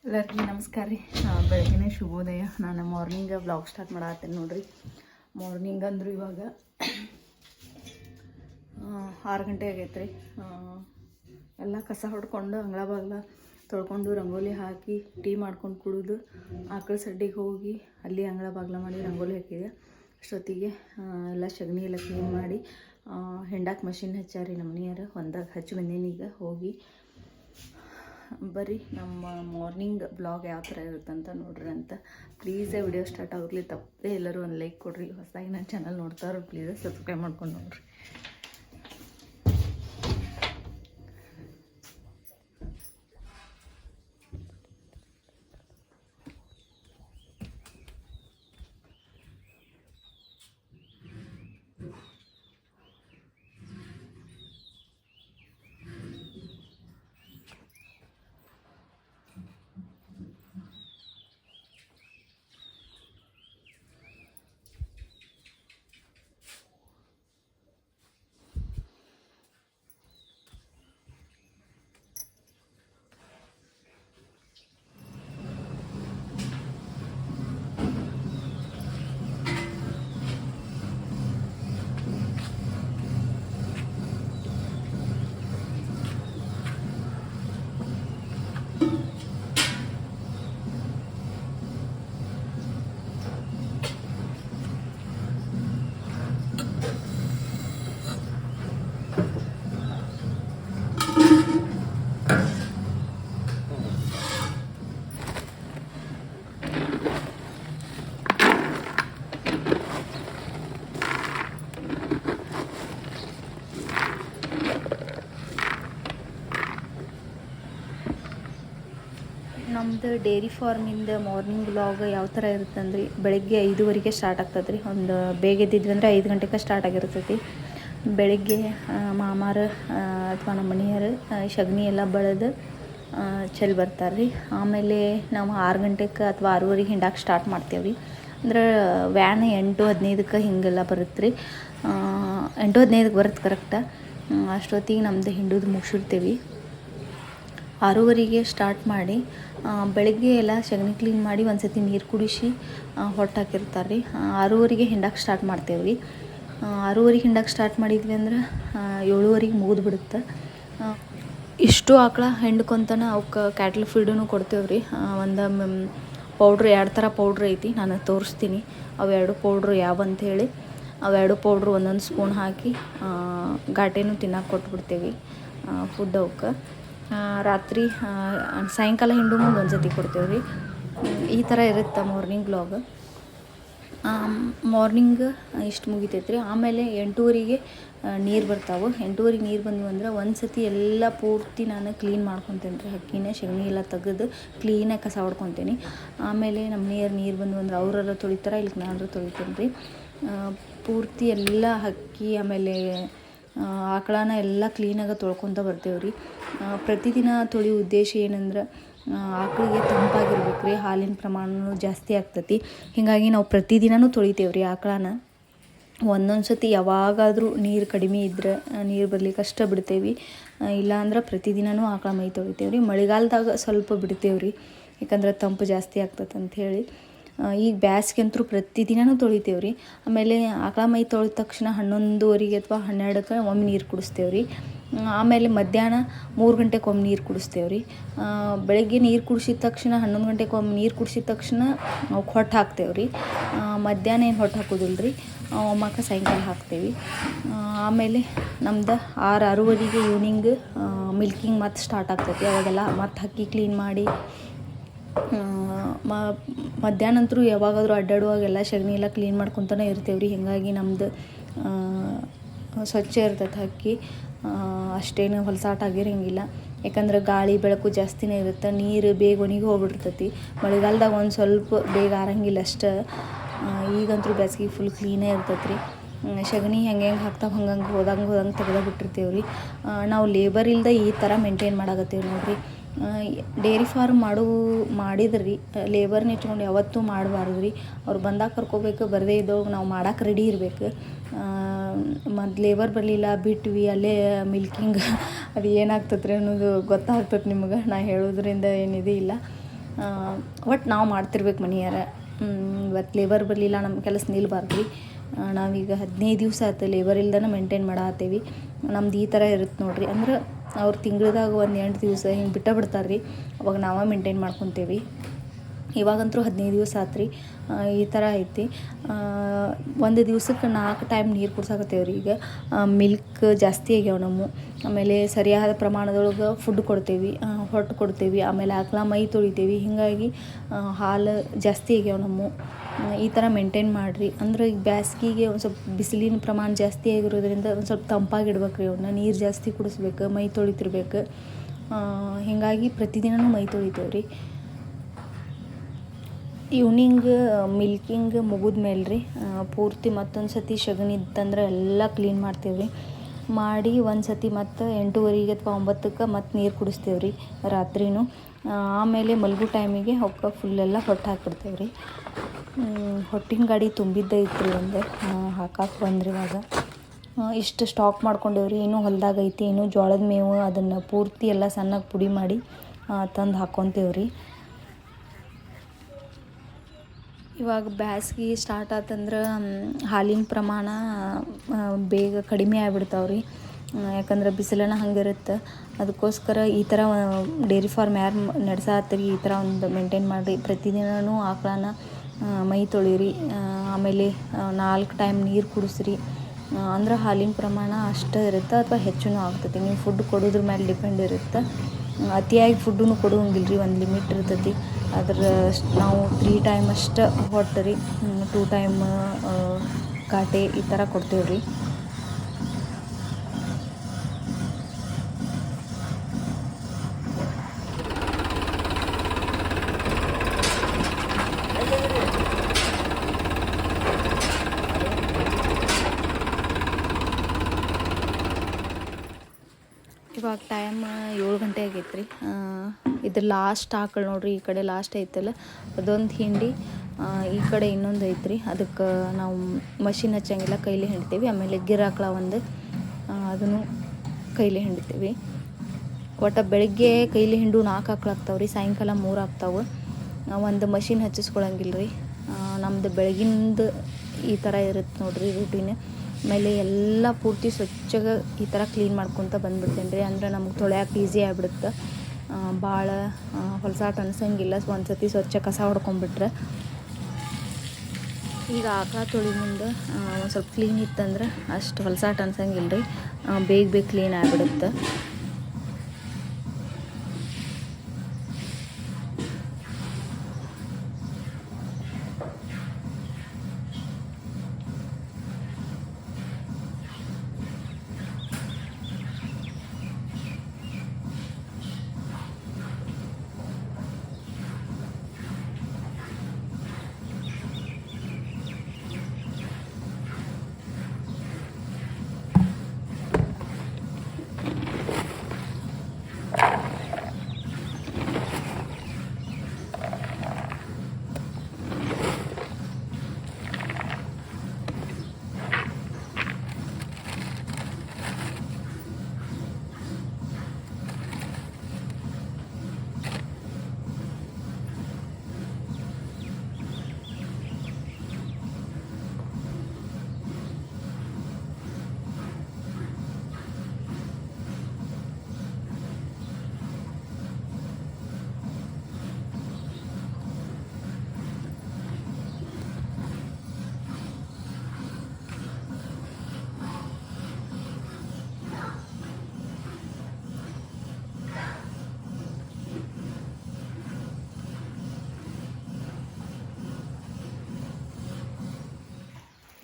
ಎಲ್ಲರಿಗೂ ನಮಸ್ಕಾರ ರೀ. ಬೆಳಗ್ಗೆ ಶುಭೋದಯ. ನಾನು ಮಾರ್ನಿಂಗ್ ವ್ಲಾಗ್ ಸ್ಟಾರ್ಟ್ ಮಾಡತ್ತೀನಿ ನೋಡ್ರಿ. ಮಾರ್ನಿಂಗ್ ಅಂದರು ಇವಾಗ 6 ಗಂಟೆ ಆಗೈತೆ ರೀ. ಎಲ್ಲ ಕಸ ಹೊಡ್ಕೊಂಡು ಅಂಗಳ ಬಾಗ್ಲ ತೊಳ್ಕೊಂಡು ರಂಗೋಲಿ ಹಾಕಿ ಟೀ ಮಾಡ್ಕೊಂಡು ಕುಡಿದು ಆಕಳ ಸಡ್ಡಿಗೆ ಹೋಗಿ ಅಲ್ಲಿ ಅಂಗಳ ಬಾಗ್ಲ ಮಾಡಿ ರಂಗೋಲಿ ಹಾಕಿದೆ. ಅಷ್ಟೊತ್ತಿಗೆ ಎಲ್ಲ ಸಗಣಿ ಎಲ್ಲ ಕ್ಲೀನ್ ಮಾಡಿ ಹೆಂಡಾಕ್ ಮಷಿನ್ ಹಚ್ಚಾರಿ ನಮ್ಮ ಮನೆಯವರು. ಹೊಂದಾಗ ಹಚ್ಚಿ ಬಂದೇನೀಗ ಹೋಗಿ. ಬರ್ರಿ ನಮ್ಮ ಮಾರ್ನಿಂಗ್ ಬ್ಲಾಗ್ ಯಾವ ಥರ ಇರುತ್ತಂತ ನೋಡ್ರಿ ಅಂತ. ಪ್ಲೀಸ್ ವಿಡಿಯೋ ಸ್ಟಾರ್ಟ್ ಆಗಲಿ ತಪ್ಪದೆ ಎಲ್ಲರೂ ಒಂದು ಲೈಕ್ ಕೊಡ್ರಿ. ಹೊಸದಾಗಿ ನನ್ನ ಚಾನಲ್ ನೋಡ್ತಾರೋ ಪ್ಲೀಸ್ ಸಬ್ಸ್ಕ್ರೈಬ್ ಮಾಡ್ಕೊಂಡು ನೋಡ್ರಿ. ನಮ್ಮದು ಡೇರಿ ಫಾರ್ಮಿಂದ ಮಾರ್ನಿಂಗ್ ವ್ಲಾಗ್ ಯಾವ ಥರ ಇರುತ್ತಂದ್ರೆ ಬೆಳಗ್ಗೆ 5:30ಗೆ ಸ್ಟಾರ್ಟ್ ಆಗ್ತದೆ ರೀ. ಒಂದು ಬೇಗ ಎದ್ದಿದ್ವಿ ಅಂದರೆ 5 ಗಂಟೆಗೆ ಸ್ಟಾರ್ಟ್ ಆಗಿರ್ತೈತಿ. ಬೆಳಗ್ಗೆ ಮಾಮಾರ ಅಥವಾ ನಮ್ಮ ಮನೆಯವರು ಸಗಣಿ ಎಲ್ಲ ಬೆಳೆದು ಚೆಲ್ಲಿ ಬರ್ತಾರೆ ರೀ. ಆಮೇಲೆ ನಾವು 6 ಗಂಟೆಗೆ ಅಥವಾ 6:30ಗೆ ಹಿಂಡಾಕೆ ಸ್ಟಾರ್ಟ್ ಮಾಡ್ತೇವೆ ರೀ. ಅಂದ್ರೆ ವ್ಯಾನ್ 8:15ಕ್ಕೆ ಹಿಂಗೆಲ್ಲ ಬರುತ್ತೆ ರೀ. 8:15ಕ್ಕೆ ಬರುತ್ತೆ ಕರೆಕ್ಟ. ಅಷ್ಟೊತ್ತಿಗೆ ನಮ್ಮದು ಹಿಂಡುದು ಮುಗಿಸಿರ್ತೀವಿ. 6:30ಗೆ ಸ್ಟಾರ್ಟ್ ಮಾಡಿ ಬೆಳಗ್ಗೆ ಎಲ್ಲ ಸಗಣಿ ಕ್ಲೀನ್ ಮಾಡಿ ಒಂದು ಸತಿ ನೀರು ಕುಡಿಸಿ ಹೊಟ್ಟು ಹಾಕಿರ್ತಾರೆ ರೀ. 6:30ಗೆ ಹಿಂಡಾಕೆ ಸ್ಟಾರ್ಟ್ ಮಾಡ್ತೇವೆ ರೀ. 6:30ಗೆ ಹಿಂಡಾಕೆ ಸ್ಟಾರ್ಟ್ ಮಾಡಿದ್ವಿ ಅಂದ್ರೆ 7:30ಗೆ ಮುಗಿದು ಬಿಡುತ್ತೆ. ಇಷ್ಟು ಆಕಳ ಹಿಂಡ್ಕೊತನ ಅವಕ್ಕೆ ಕ್ಯಾಟ್ಲ್ ಫೀಡೂ ಕೊಡ್ತೇವೆ ರೀ. ಒಂದು ಪೌಡ್ರ್ 2 ಥರ ಪೌಡ್ರ್ ಐತಿ, ನಾನು ತೋರಿಸ್ತೀನಿ. ಅವೆರಡು ಪೌಡ್ರು ಯಾವಂಥೇಳಿ ಅವೆರಡು ಪೌಡ್ರು ಒಂದೊಂದು ಸ್ಪೂನ್ ಹಾಕಿ ಘಾಟೇನು ತಿನ್ನಕ್ಕೆ ಕೊಟ್ಬಿಡ್ತೇವೆ ಫುಡ್ ಅವಕ್ಕೆ. ರಾತ್ರಿ ಸಾಯಂಕಾಲ ಹಿಂಡು ಮುಂದೆ ಒಂದು ಸತಿ ಕೊಡ್ತೇವೆ ರೀ. ಈ ಥರ ಇರುತ್ತೆ ಮಾರ್ನಿಂಗ್ ವ್ಲಾಗ್. ಮಾರ್ನಿಂಗ್ ಇಷ್ಟು ಮುಗಿತೈತೆ ರೀ. ಆಮೇಲೆ 8:30ಗೆ ನೀರು ಬರ್ತಾವೆ. 8:30ಗೆ ನೀರು ಬಂದ್ವು ಅಂದ್ರೆ ಒಂದು ಸತಿ ಎಲ್ಲ ಪೂರ್ತಿ ನಾನು ಕ್ಲೀನ್ ಮಾಡ್ಕೊತೇನೆ ರೀ. ಹಕ್ಕಿನ ಸಗಣಿ ಎಲ್ಲ ತೆಗೆದು ಕ್ಲೀನಾಗಿ ಕಸ ಹೊಡ್ಕೊತೀನಿ. ಆಮೇಲೆ ನಮ್ಮ ನೀರು ಬಂದ್ವು ಅಂದ್ರೆ ಅವರೆಲ್ಲ ತೊಳಿತಾರೆ, ಇಲ್ಲಿ ನಾನು ತೊಳಿತೇನೆ ರೀ. ಪೂರ್ತಿ ಎಲ್ಲ ಹಕ್ಕಿ ಆಮೇಲೆ ಆಕಳನ ಎಲ್ಲ ಕ್ಲೀನಾಗಿ ತೊಳ್ಕೊತ ಬರ್ತೇವೆ ರೀ. ಪ್ರತಿದಿನ ತೊಳೆಯೋ ಉದ್ದೇಶ ಏನಂದ್ರೆ ಆಕಳಿಗೆ ತಂಪಾಗಿರ್ಬೇಕು ರೀ. ಹಾಲಿನ ಪ್ರಮಾಣವೂ ಜಾಸ್ತಿ ಆಗ್ತೈತಿ. ಹೀಗಾಗಿ ನಾವು ಪ್ರತಿದಿನವೂ ತೊಳಿತೇವೆ ರೀ ಆಕಳನ. ಒಂದೊಂದು ಸತಿ ಯಾವಾಗಾದರೂ ನೀರು ಕಡಿಮೆ ಇದ್ರೆ ನೀರು ಬರ್ಲಿಕ್ಕೆ ಅಷ್ಟೇ ಬಿಡ್ತೇವೆ. ಇಲ್ಲಾಂದ್ರೆ ಪ್ರತಿದಿನವೂ ಆಕಳ ಮೈ ತೊಳಿತೇವೆ ರೀ. ಮಳೆಗಾಲದಾಗ ಸ್ವಲ್ಪ ಬಿಡ್ತೇವೆ ರೀ, ಯಾಕಂದ್ರೆ ತಂಪು ಜಾಸ್ತಿ ಆಗ್ತದೆ ಅಂಥೇಳಿ. ಈಗ ಬ್ಯಾಸ್ಗೆ ಅಂತೂ ಪ್ರತಿದಿನವೂ ತೊಳಿತೇವೆ ರೀ. ಆಮೇಲೆ ಆಕಳ ಮೈ ತೊಳೆದ ತಕ್ಷಣ 11:30ಗೆ ಅಥವಾ 12ಕ್ಕೆ ಒಮ್ಮೆ ನೀರು ಕುಡಿಸ್ತೇವೆ ರೀ. ಆಮೇಲೆ ಮಧ್ಯಾಹ್ನ 3 ಗಂಟೆಗೆ ಒಮ್ಮೆ ನೀರು ಕುಡಿಸ್ತೇವೆ ರೀ. ಬೆಳಗ್ಗೆ ನೀರು ಕುಡಿಸಿದ ತಕ್ಷಣ 11 ಗಂಟೆಗೆ ಒಮ್ಮೆ ನೀರು ಕುಡಿಸಿದ ತಕ್ಷಣ ಅವಕ್ಕೆ ಹೊಟ್ಟು ಹಾಕ್ತೇವೆ ರೀ. ಮಧ್ಯಾಹ್ನ ಏನು ಹೊಟ್ಟು ಹಾಕೋದಿಲ್ಲ ರೀ, ಒಮ್ಮಕ್ಕೆ ಸಾಯಂಕಾಲ ಹಾಕ್ತೇವೆ. ಆಮೇಲೆ ನಮ್ದು 6:30ಗೆ ಈವ್ನಿಂಗ್ ಮಿಲ್ಕಿಂಗ್ ಮತ್ತೆ ಸ್ಟಾರ್ಟ್ ಆಗ್ತೈತಿ. ಅವಾಗೆಲ್ಲ ಮತ್ತೆ ಹಕ್ಕಿ ಕ್ಲೀನ್ ಮಾಡಿ ಮಧ್ಯಾಹ್ನ ಅಂತೂ ಯಾವಾಗಾದರೂ ಅಡ್ಡಾಡುವಾಗೆಲ್ಲ ಸಗಣಿ ಎಲ್ಲ ಕ್ಲೀನ್ ಮಾಡ್ಕೊತಾನೆ ಇರ್ತೇವೆ ರೀ. ಹೀಗಾಗಿ ನಮ್ಮದು ಸ್ವಚ್ಛ ಇರ್ತೈತೆ ಹಕ್ಕಿ. ಅಷ್ಟೇನು ಹೊಲಸಾಟ ಆಗಿರೋಂಗಿಲ್ಲ, ಯಾಕಂದ್ರೆ ಗಾಳಿ ಬೆಳಕು ಜಾಸ್ತಿನೇ ಇರುತ್ತೆ. ನೀರು ಬೇಗ ಒಣಗಿ ಹೋಗ್ಬಿಡ್ತೈತಿ. ಮಳೆಗಾಲದಾಗ ಒಂದು ಸ್ವಲ್ಪ ಬೇಗ ಆರಂಗಿಲ್ಲ ಅಷ್ಟೇ. ಈಗಂತೂ ಬೇಸಿಗೆ ಫುಲ್ ಕ್ಲೀನೇ ಇರ್ತೈತೆ ರೀ. ಸಗಣಿ ಹೆಂಗೆ ಹಾಕ್ತಾವೆ ಹಂಗಂಗೆ ಹೋದಂಗೆ ತೆಗೆದು ಬಿಟ್ಟಿರ್ತೇವೆ ರೀ. ನಾವು ಲೇಬರ್ ಇಲ್ಲದೆ ಈ ಥರ ಮೇಂಟೈನ್ ಮಾಡಾಕತ್ತೇವೆ ನೋಡಿರಿ. ಡೇರಿ ಫಾರ್ಮ್ ಮಾಡಿದ್ರಿ ಲೇಬರ್ನ ಇಟ್ಕೊಂಡು ಯಾವತ್ತೂ ಮಾಡಬಾರ್ದು ರೀ. ಅವ್ರು ಬಂದಾಗ ಕರ್ಕೋಬೇಕು, ಬರದೇ ಇದ್ದವಾಗ ನಾವು ಮಾಡಕ್ಕೆ ರೆಡಿ ಇರಬೇಕು. ಮತ್ತು ಲೇಬರ್ ಬರಲಿಲ್ಲ ಬಿಟ್ವಿ, ಅಲ್ಲೇ ಮಿಲ್ಕಿಂಗ್ ಅದು ಏನಾಗ್ತದೆ ರೀ ಅನ್ನೋದು ಗೊತ್ತಾಗ್ತದೆ ನಿಮ್ಗೆ. ನಾ ಹೇಳೋದ್ರಿಂದ ಏನಿದೆ ಇಲ್ಲ. ಒಟ್ಟು ನಾವು ಮಾಡ್ತಿರ್ಬೇಕು ಮನೆಯಾರ. ಇವತ್ತು ಲೇಬರ್ ಬರಲಿಲ್ಲ, ನಮ್ಮ ಕೆಲಸ ನಿಲ್ಬಾರ್ದು ರೀ. ನಾವೀಗ 15 ದಿವಸ ಆಯ್ತು ಲೇಬರ್ ಇಲ್ದನ ಮೇಂಟೈನ್ ಮಾಡತ್ತೀವಿ. ನಮ್ದು ಈ ಥರ ಇರುತ್ತೆ ನೋಡಿರಿ. ಅಂದ್ರೆ ಅವ್ರು ತಿಂಗ್ಳದಾಗ ಒಂದು 8 ದಿವಸ ಹಿಂಗೆ ಬಿಡ್ತಾರೆ ರೀ. ಅವಾಗ ನಾವೇ ಮೇಂಟೈನ್ ಮಾಡ್ಕೊತೇವೆ. ಇವಾಗಂತೂ 15 ದಿವಸ ಆಯ್ತು ರೀ. ಈ ಥರ ಐತಿ. ಒಂದು ದಿವ್ಸಕ್ಕೆ 4 ಟೈಮ್ ನೀರು ಕುಡ್ಸಾಕತ್ತೇವೆ ರೀ. ಈಗ ಮಿಲ್ಕ್ ಜಾಸ್ತಿ ಆಗ್ಯಾವ ನಮ್ಮ. ಆಮೇಲೆ ಸರಿಯಾದ ಪ್ರಮಾಣದೊಳಗೆ ಫುಡ್ ಕೊಡ್ತೇವೆ, ಹೊಟ್ಟು ಕೊಡ್ತೇವೆ. ಆಮೇಲೆ ಆಕಳ ಮೈ ತೊಳಿತೇವೆ. ಹೀಗಾಗಿ ಹಾಲು ಜಾಸ್ತಿ ಆಗ್ಯಾವ ನಮ್ಮ. ಈ ಥರ ಮೇಂಟೈನ್ ಮಾಡಿರಿ. ಅಂದ್ರೆ ಈಗ ಬ್ಯಾಸ್ಗಿಗೆ ಒಂದು ಸ್ವಲ್ಪ ಬಿಸಿಲಿನ ಪ್ರಮಾಣ ಜಾಸ್ತಿ ಆಗಿರೋದ್ರಿಂದ ಒಂದು ಸ್ವಲ್ಪ ತಂಪಾಗಿಡ್ಬೇಕು ರೀ. ಅವನ್ನ ನೀರು ಜಾಸ್ತಿ ಕುಡಿಸ್ಬೇಕು, ಮೈ ತೊಳಿತಿರ್ಬೇಕು. ಹೀಗಾಗಿ ಪ್ರತಿದಿನವೂ ಮೈ ತೊಳಿತೇವೆ ರೀ. ಈವ್ನಿಂಗ್ ಮಿಲ್ಕಿಂಗ್ ಮುಗಿದ್ಮೇಲೆ ರೀ ಪೂರ್ತಿ ಮತ್ತೊಂದು ಸತಿ ಸಗಣಿ ಇತ್ತಂದ್ರೆ ಎಲ್ಲ ಕ್ಲೀನ್ ಮಾಡ್ತೇವೆ ರೀ. ಮಾಡಿ ಒಂದು ಸತಿ ಮತ್ತು 8:30 ಅಥವಾ 9ಕ್ಕೆ ಮತ್ತು ನೀರು ಕುಡಿಸ್ತೇವೆ ರೀ ರಾತ್ರಿನೂ. ಆಮೇಲೆ ಮಲಗೋ ಟೈಮಿಗೆ ಅವಕ್ಕೆ ಫುಲ್ಲೆಲ್ಲ ಹೊಟ್ಟು ಹಾಕ್ಬಿಡ್ತೇವೆ ರೀ. ಹೊಟ್ಟಿನ ಗಾಡಿ ತುಂಬಿದ್ದೈತ್ರಿ ಒಂದು, ಹಾಕಕ್ಕೆ ಬಂದ್ರಿ ಇವಾಗ. ಇಷ್ಟು ಸ್ಟಾಕ್ ಮಾಡ್ಕೊಂಡೇವ್ರಿ. ಇನ್ನೂ ಹೊಲ್ದಾಗ ಐತಿ. ಇನ್ನೂ ಜೋಳದ ಮೇವು ಅದನ್ನು ಪೂರ್ತಿ ಎಲ್ಲ ಸಣ್ಣಗೆ ಪುಡಿ ಮಾಡಿ ತಂದು ಹಾಕ್ಕೊತೇವ್ರಿ. ಇವಾಗ ಬ್ಯಾಸ್ಗೆ ಸ್ಟಾರ್ಟ್ ಆತಂದ್ರೆ ಹಾಲಿನ ಪ್ರಮಾಣ ಬೇಗ ಕಡಿಮೆ ಆಗಿಬಿಡ್ತಾವೆ ರೀ. ಯಾಕಂದ್ರೆ ಬಿಸಿಲನ ಹಂಗಿರುತ್ತೆ. ಅದಕ್ಕೋಸ್ಕರ ಈ ಥರ ಡೈರಿ ಫಾರ್ಮ್ ಯಾರು ನಡೆಸಾತ್ರಿ ಈ ಥರ ಒಂದು ಮೇಂಟೈನ್ ಮಾಡಿರಿ. ಪ್ರತಿದಿನವೂ ಆಕಳನ ಮೈ ತೊಳಿರಿ. ಆಮೇಲೆ 4 ಟೈಮ್ ನೀರು ಕುಡಿಸ್ರಿ. ಅಂದ್ರೆ ಹಾಲಿನ ಪ್ರಮಾಣ ಅಷ್ಟೇ ಇರುತ್ತೆ ಅಥವಾ ಹೆಚ್ಚೂ ಆಗ್ತೈತಿ. ನೀವು ಫುಡ್ ಕೊಡೋದ್ರ ಮೇಲೆ ಡಿಪೆಂಡ್ ಇರುತ್ತೆ. ಅತಿಯಾಗಿ ಫುಡ್ಡೂ ಕೊಡುವಂಗಿಲ್ಲ ರೀ. ಒಂದು ಲಿಮಿಟ್ ಇರ್ತೈತಿ. ನಾವು 3 ಟೈಮ್ ಅಷ್ಟು ಹೊಟ್ಟು ರೀ, 2 ಟೈಮ್ ಕಾಟೆ ಈ ಥರ ಕೊಡ್ತೇವೆ ರೀ. ಇವಾಗ ಟೈಮ್ 7 ಗಂಟೆ ಆಗೈತೆ ರೀ. ಇದು ಲಾಸ್ಟ್ ಆಕಳು ನೋಡಿರಿ. ಈ ಕಡೆ ಲಾಸ್ಟ್ ಐತಲ್ಲ ಅದೊಂದು ಹಿಂಡಿ, ಈ ಕಡೆ ಇನ್ನೊಂದು ಐತ್ರಿ. ಅದಕ್ಕೆ ನಾವು ಮಷಿನ್ ಹಚ್ಚಂಗಿಲ್ಲ, ಕೈಲಿ ಹಿಂಡ್ತೀವಿ. ಆಮೇಲೆ ಗಿರಾಕಳ ಒಂದು, ಅದನ್ನು ಕೈಲಿ ಹಿಂಡ್ತೀವಿ. ಒಟ್ಟು ಬೆಳಗ್ಗೆ ಕೈಲಿ ಹಿಂಡು 4 ಆಕಳು ಆಗ್ತಾವೆ ರೀ. ಸಾಯಂಕಾಲ 3 ಆಗ್ತಾವೆ. ಒಂದು ಮಷಿನ್ ಹಚ್ಚಿಸ್ಕೊಳಂಗಿಲ್ಲ ರೀ. ನಮ್ಮದು ಬೆಳಗಿಂದು ಈ ಥರ ಇರುತ್ತೆ ನೋಡಿರಿ ರೂಟೀನ್. ಆಮೇಲೆ ಎಲ್ಲ ಪೂರ್ತಿ ಸ್ವಚ್ಛಗೆ ಈ ಥರ ಕ್ಲೀನ್ ಮಾಡ್ಕೊತ ಬಂದ್ಬಿಡ್ತೇನೆ ರೀ. ಅಂದ್ರೆ ನಮ್ಗೆ ತೊಳ್ಯಾಕೆ ಈಸಿ ಆಗಿಬಿಡುತ್ತೆ. ಭಾಳ ಹೊಲಸಾಟ ಅನ್ಸಂಗಿಲ್ಲ ಒಂದು ಸತಿ ಸ್ವಚ್ಛ ಕಸ ಹೊಡ್ಕೊಂಬಿಟ್ರೆ. ಈಗ ಆಕಳ ತೊಳಿ ಮುಂದೆ ಒಂದು ಸ್ವಲ್ಪ ಕ್ಲೀನ್ ಇತ್ತಂದ್ರೆ ಅಷ್ಟು ಹೊಲಸಾಟ ಅನ್ಸಂಗಿಲ್ಲ ರೀ. ಬೇಗ ಕ್ಲೀನ್ ಆಗಿಬಿಡುತ್ತೆ.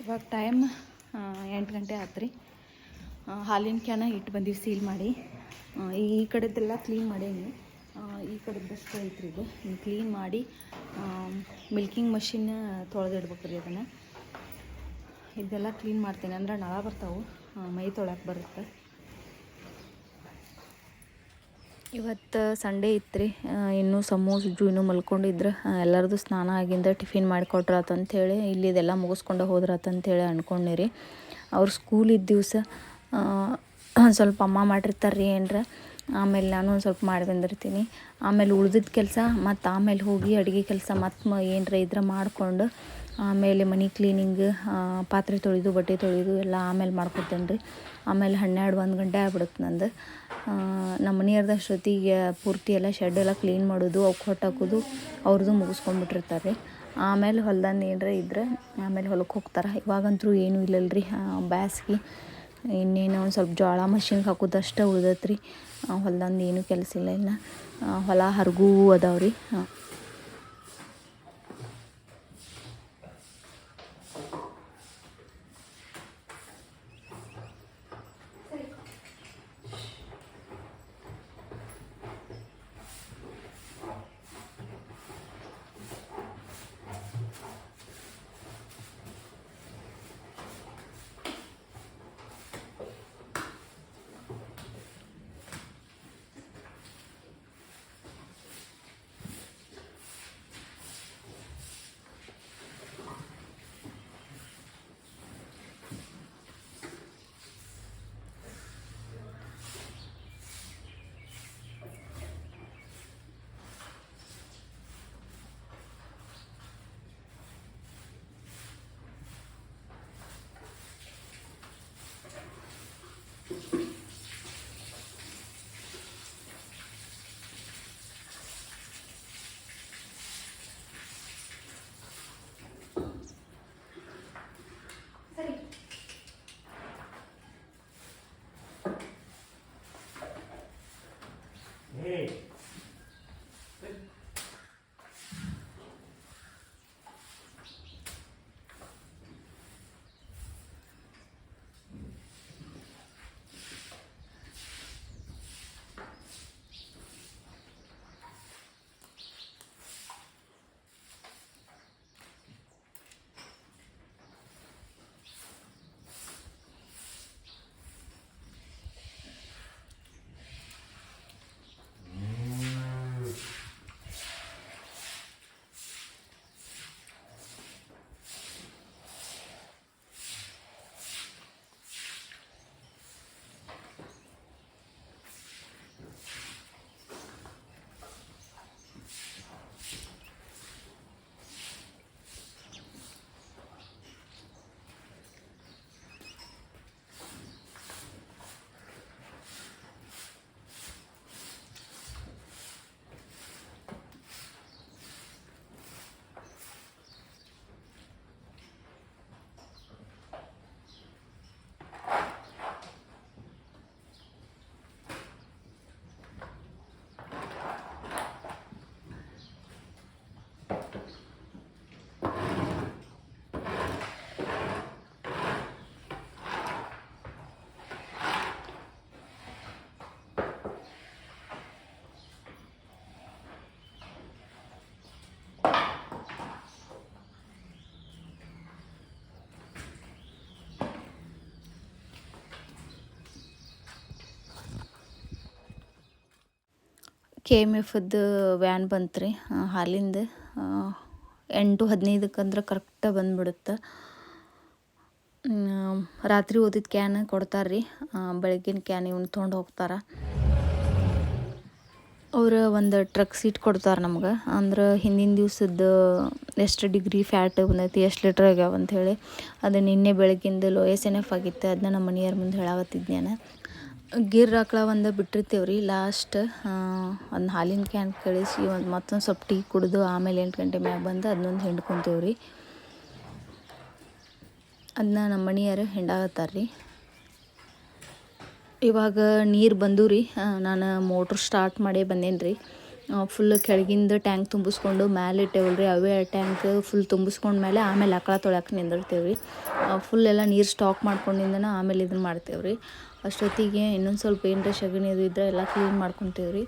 ಇವಾಗ ಟೈಮ್ 8 ಗಂಟೆ ಆಯ್ತು ರೀ. ಹಾಲಿನ ಕ್ಯಾನ ಇಟ್ಟು ಬಂದೀವಿ ಸೀಲ್ ಮಾಡಿ. ಈ ಕಡೆದೆಲ್ಲ ಕ್ಲೀನ್ ಮಾಡೇನಿ. ಈ ಕಡೆದಷ್ಟು ಐತ್ರಿ. ಇದು ಕ್ಲೀನ್ ಮಾಡಿ ಮಿಲ್ಕಿಂಗ್ ಮಷಿನ್ ತೊಳೆದಿಡ್ಬೇಕು ರೀ. ಅದನ್ನು ಇದೆಲ್ಲ ಕ್ಲೀನ್ ಮಾಡ್ತೀನಿ. ಅಂದ್ರೆ ನಳ ಬರ್ತಾವೆ, ಮೈ ತೊಳಕ್ಕೆ ಬರುತ್ತೆ. ಇವತ್ತು ಸಂಡೇ ಇತ್ತು ರೀ. ಇನ್ನೂ ಸಮೂ ಸುಜ್ಜು ಇನ್ನೂ ಮಲ್ಕೊಂಡಿದ್ರೆ ಎಲ್ಲರದು ಸ್ನಾನ ಆಗಿಂದ ಟಿಫಿನ್ ಮಾಡಿಕೊಟ್ರಾತಂಥೇಳಿ ಇಲ್ಲಿದೆಲ್ಲ ಮುಗಿಸ್ಕೊಂಡು ಹೋದ್ರಾತಂಥೇಳಿ ಅಂದ್ಕೊಂಡೆ ರೀ. ಅವ್ರು ಸ್ಕೂಲ್ ಇದ್ದ ದಿವಸ ಸ್ವಲ್ಪ ಅಮ್ಮ ಮಾಡಿರ್ತಾರೆ ರೀ ಏನರ. ಆಮೇಲೆ ನಾನು ಒಂದು ಸ್ವಲ್ಪ ಮಾಡಿ ಬಂದಿರ್ತೀನಿ. ಆಮೇಲೆ ಉಳ್ದಿದ್ದ ಕೆಲಸ ಮತ್ತು ಆಮೇಲೆ ಹೋಗಿ ಅಡುಗೆ ಕೆಲಸ ಮತ್ತು ಏನರ ಇದ್ರೆ ಮಾಡಿಕೊಂಡು ಆಮೇಲೆ ಮನೆ ಕ್ಲೀನಿಂಗ್, ಪಾತ್ರೆ ತೊಳೆದು ಬಟ್ಟೆ ತೊಳೆದು ಎಲ್ಲ ಆಮೇಲೆ ಮಾಡ್ಕೊತೇನೆ ರೀ. ಆಮೇಲೆ 12-1 ಗಂಟೆ ಆಗ್ಬಿಡುತ್ತೆ ನಂದು. ನಮ್ಮ ಮನೆಯವ್ರದ್ದು ಅಷ್ಟೊತ್ತಿಗೆ ಪೂರ್ತಿ ಎಲ್ಲ ಶೆಡ್ಡೆಲ್ಲ ಕ್ಲೀನ್ ಮಾಡೋದು, ಅವಕ್ಕೆ ಹೊಟ್ಟು ಹಾಕೋದು ಅವ್ರದ್ದು ಮುಗಿಸ್ಕೊಂಡ್ಬಿಟ್ಟಿರ್ತಾರೆ ರೀ. ಆಮೇಲೆ ಹೊಲ್ದಂದು ಏನರ ಇದ್ರೆ ಆಮೇಲೆ ಹೊಲಕ್ಕೆ ಹೋಗ್ತಾರೆ. ಇವಾಗಂತೂ ಏನೂ ಇಲ್ಲಲ್ರಿ, ಬ್ಯಾಸ್ಗೆ. ಇನ್ನೇನು ಒಂದು ಸ್ವಲ್ಪ ಜೋಳ ಮಷಿನ್ಗೆ ಹಾಕೋದಷ್ಟೇ ಉಳ್ದೈತೆ ರೀ. ಹೊಲ್ದಂದು ಏನೂ ಕೆಲಸ ಇಲ್ಲ. ಇನ್ನು ಹೊಲ ಹರಗೂ ಅದಾವೆ ರೀ. KMFದ್ದು ವ್ಯಾನ್ ಬಂತು ರೀ, ಹಾಲಿಂದು. 8:15 ಕರೆಕ್ಟಾಗಿ ಬಂದುಬಿಡುತ್ತೆ. ರಾತ್ರಿ ಓದಿದ ಕ್ಯಾನ್ ಕೊಡ್ತಾರೆ ರೀ, ಬೆಳಗ್ಗಿನ ಕ್ಯಾನ್ ಇವ್ನು ತೊಗೊಂಡು ಹೋಗ್ತಾರೆ. ಅವ್ರು ಒಂದು ಟ್ರಕ್ ಸೀಟ್ ಕೊಡ್ತಾರೆ ನಮ್ಗೆ. ಅಂದ್ರೆ ಹಿಂದಿನ ದಿವ್ಸದ್ದು ಎಷ್ಟು ಡಿಗ್ರಿ ಫ್ಯಾಟ್ ಬಂದೈತಿ, ಎಷ್ಟು ಲೀಟ್ರ್ ಆಗ್ಯಾವ ಅಂಥೇಳಿ. ಅದು ನಿನ್ನೆ ಬೆಳಗ್ಗಿಂದು ಲೋ SNF ಆಗಿತ್ತು. ಅದನ್ನ ನಮ್ಮ ಮನೆಯವ್ರ ಮುಂದೆ ಹೇಳಾಕತ್ತಿದ್ದೆ ನಾನು. ಗಿರ್ ಆಕಳ ಒಂದು ಬಿಟ್ಟಿರ್ತೀವಿ ರೀ ಲಾಸ್ಟ್. ಒಂದು ಹಾಲಿನ ಕ್ಯಾನ್ ಕಳಿಸಿ ಮತ್ತೊಂದು ಸ್ವಲ್ಪ ಟೀ ಕುಡಿದು ಆಮೇಲೆ 8 ಗಂಟೆ ಮ್ಯಾಗ ಬಂದು ಅದನ್ನೊಂದು ಹಿಂಡ್ಕೊತೀವಿ ರೀ. ಅದನ್ನ ನಮ್ಮ ಮನೆಯವರು ಹಿಂಡಾಕತ್ತಾರೆ ರೀ. ಇವಾಗ ನೀರು ಬಂದು ರೀ, ನಾನು ಮೋಟ್ರ್ ಸ್ಟಾರ್ಟ್ ಮಾಡೇ ಬಂದೇನಿ ರೀ. ಫುಲ್ ಕೆಳಗಿಂದ ಟ್ಯಾಂಕ್ ತುಂಬಿಸ್ಕೊಂಡು ಮೇಲೆ ಇಟ್ಟೇವಲ್ಲ ರೀ, ಅವೇ ಟ್ಯಾಂಕ್ ಫುಲ್ ತುಂಬಿಸ್ಕೊಂಡ ಮೇಲೆ ಆಮೇಲೆ ಆಕಳ ತೊಳ್ಯಾಕೆ ನಿಂದಿರ್ತೇವೆ ರೀ. ಫುಲ್ ಎಲ್ಲ ನೀರು ಸ್ಟಾಕ್ ಮಾಡ್ಕೊಂಡಿಂದನ ಆಮೇಲೆ ಇದನ್ನು ಮಾಡ್ತೇವೆ ರೀ. ಅಷ್ಟೊತ್ತಿಗೆ ಇನ್ನೊಂದು ಸ್ವಲ್ಪ ಏನರ ಸಗಣಿ ಅದು ಇದ್ದರೆ ಎಲ್ಲ ಕ್ಲೀನ್ ಮಾಡ್ಕೊತೇವೆ ರೀ.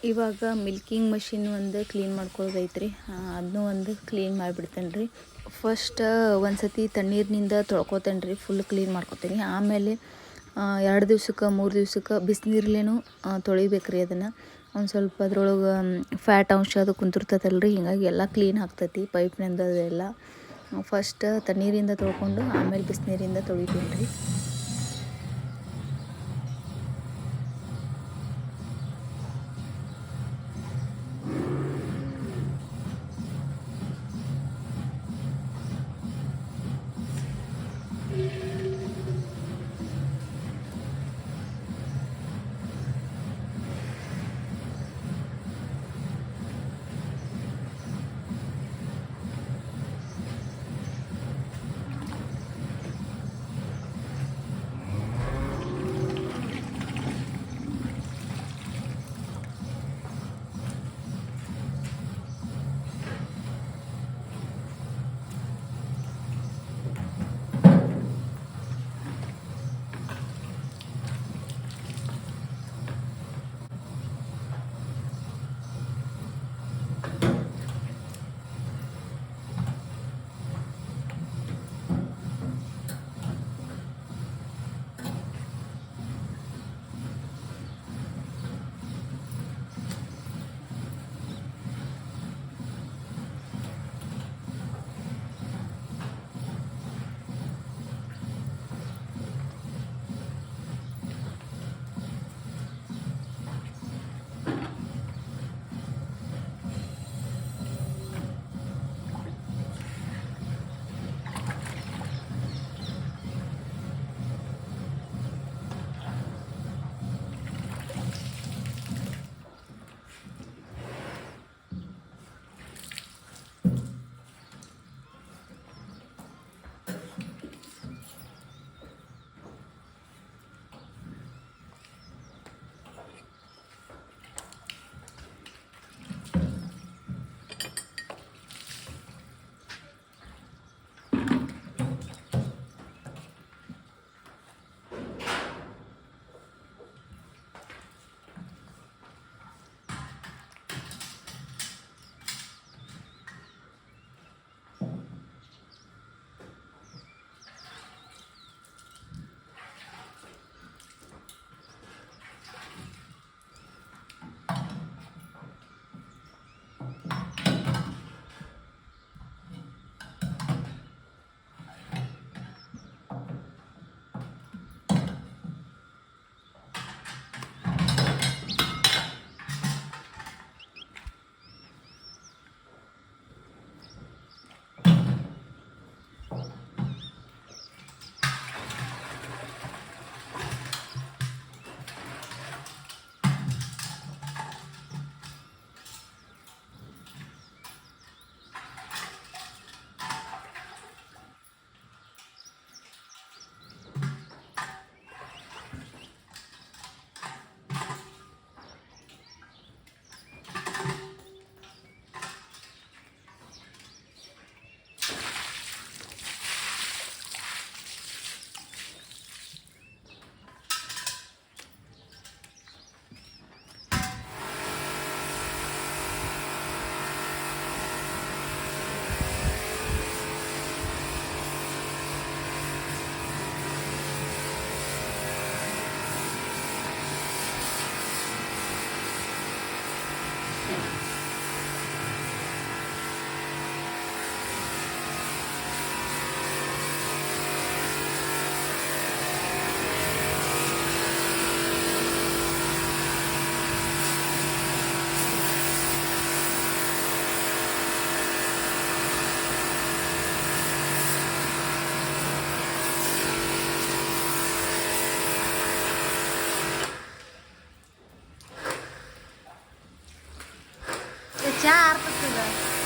ಇವಾಗ ಮಿಲ್ಕಿಂಗ್ ಮಷಿನ್ ಒಂದು ಕ್ಲೀನ್ ಮಾಡ್ಕೊಳ್ಳೋದೈತ್ರಿ, ಅದನ್ನೂ ಒಂದು ಕ್ಲೀನ್ ಮಾಡಿಬಿಡ್ತೇನೆ ರೀ. ಫಸ್ಟ್ ಒಂದು ಸತಿ ತಣ್ಣೀರಿನಿಂದ ತೊಳ್ಕೊತೇನೆ ರೀ, ಫುಲ್ ಕ್ಲೀನ್ ಮಾಡ್ಕೊತೀನಿ. ಆಮೇಲೆ 2 ದಿವ್ಸಕ್ಕೆ 3 ದಿವ್ಸಕ್ಕೆ ಬಿಸಿನೀರ್ಲೇನು ತೊಳಿಬೇಕು ರೀ. ಅದನ್ನು ಒಂದು ಸ್ವಲ್ಪ ಅದ್ರೊಳಗೆ ಫ್ಯಾಟ್ ಅಂಶ ಅದು ಕುಂತಿರ್ತೈತಲ್ಲ ರೀ, ಹೀಗಾಗಿ ಎಲ್ಲ ಕ್ಲೀನ್ ಆಗ್ತೈತಿ ಪೈಪ್ನಿಂದ ಅದೆಲ್ಲ. ಫಸ್ಟ್ ತಣ್ಣೀರಿಂದ ತೊಳ್ಕೊಂಡು ಆಮೇಲೆ ಬಿಸಿನೀರಿಂದ ತೊಳಿತೀನಿ ರೀ. चहा अर्थ